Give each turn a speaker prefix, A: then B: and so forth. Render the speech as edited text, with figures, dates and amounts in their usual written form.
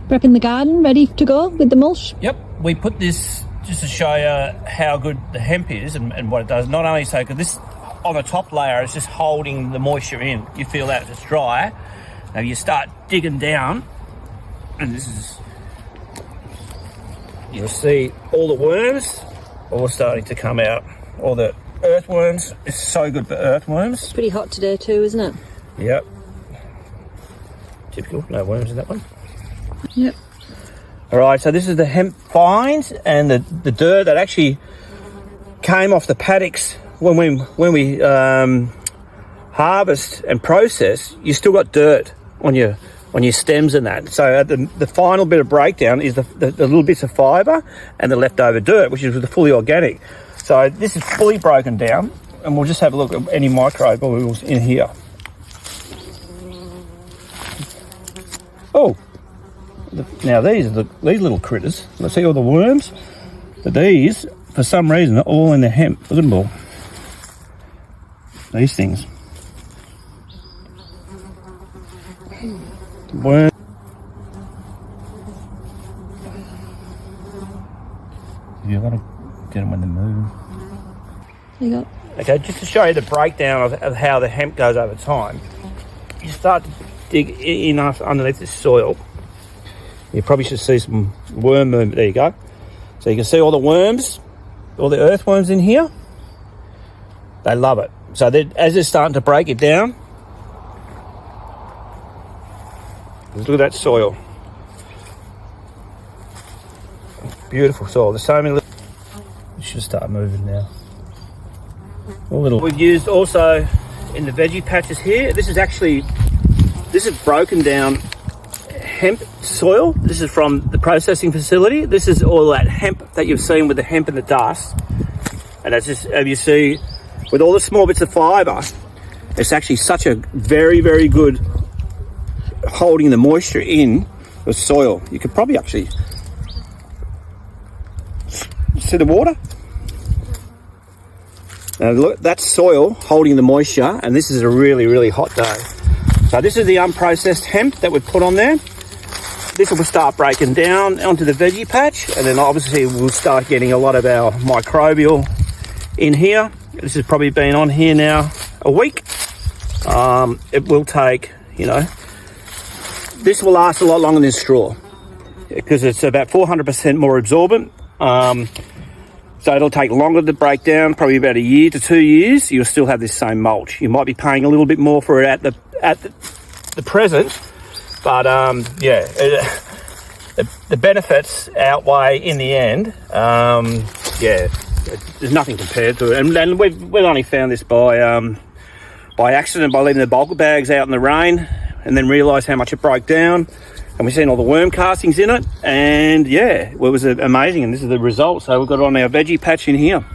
A: Prepping the garden, ready to go with the mulch?
B: Yep, we put this just to show you how good the hemp is and what it does. Not only so, because this on the top layer is just holding the moisture in. You feel that it's dry. Now you start digging down, and this is, you'll see all the worms all starting to come out. All the earthworms. It's so good for earthworms.
A: It's pretty hot today too, isn't it?
B: Yep. Typical, no worms in that one.
A: Yep.
B: All right, so this is the hemp fines and the dirt that actually came off the paddocks when we harvest and process. You still got dirt on your stems and that. So the final bit of breakdown is the little bits of fibre and the leftover dirt, which is the fully organic. So this is fully broken down, and we'll just have a look at any microbials in here. Oh, now these little critters. Let's see all the worms. But these, for some reason, are all in the hemp. Look at them all. These things. Worm. You've got to get them when they move.
A: There you go.
B: Okay, just to show you the breakdown of how the hemp goes over time. You start to dig enough underneath this soil. You probably should see some worm movement. There you go. So you can see all the worms, all the earthworms in here. They love it. So as they're starting to break it down, look at that soil. Beautiful soil. There's so many little... You should start moving now. All little... We've used also in the veggie patches here. This is broken down hemp soil. This is from the processing facility. This is all that hemp that you've seen with the hemp and the dust. And that's just, as you see, with all the small bits of fibre, it's actually such a very, very good holding the moisture in the soil. You could probably actually see the water. Now look, that's soil holding the moisture, and this is a really, really hot day. So this is the unprocessed hemp that we've put on there. This will start breaking down onto the veggie patch, and then obviously we'll start getting a lot of our microbial in here. This has probably been on here now a week. It will take, this will last a lot longer than straw because it's about 400% more absorbent. So it'll take longer to break down, probably about a year to 2 years. You'll still have this same mulch. You might be paying a little bit more for it at the present, but the benefits outweigh in the end. There's nothing compared to it. And we've only found this by accident, by leaving the bulk bags out in the rain, and then realised how much it broke down. And we've seen all the worm castings in it, and it was amazing, and this is the result. So we've got it on our veggie patch in here.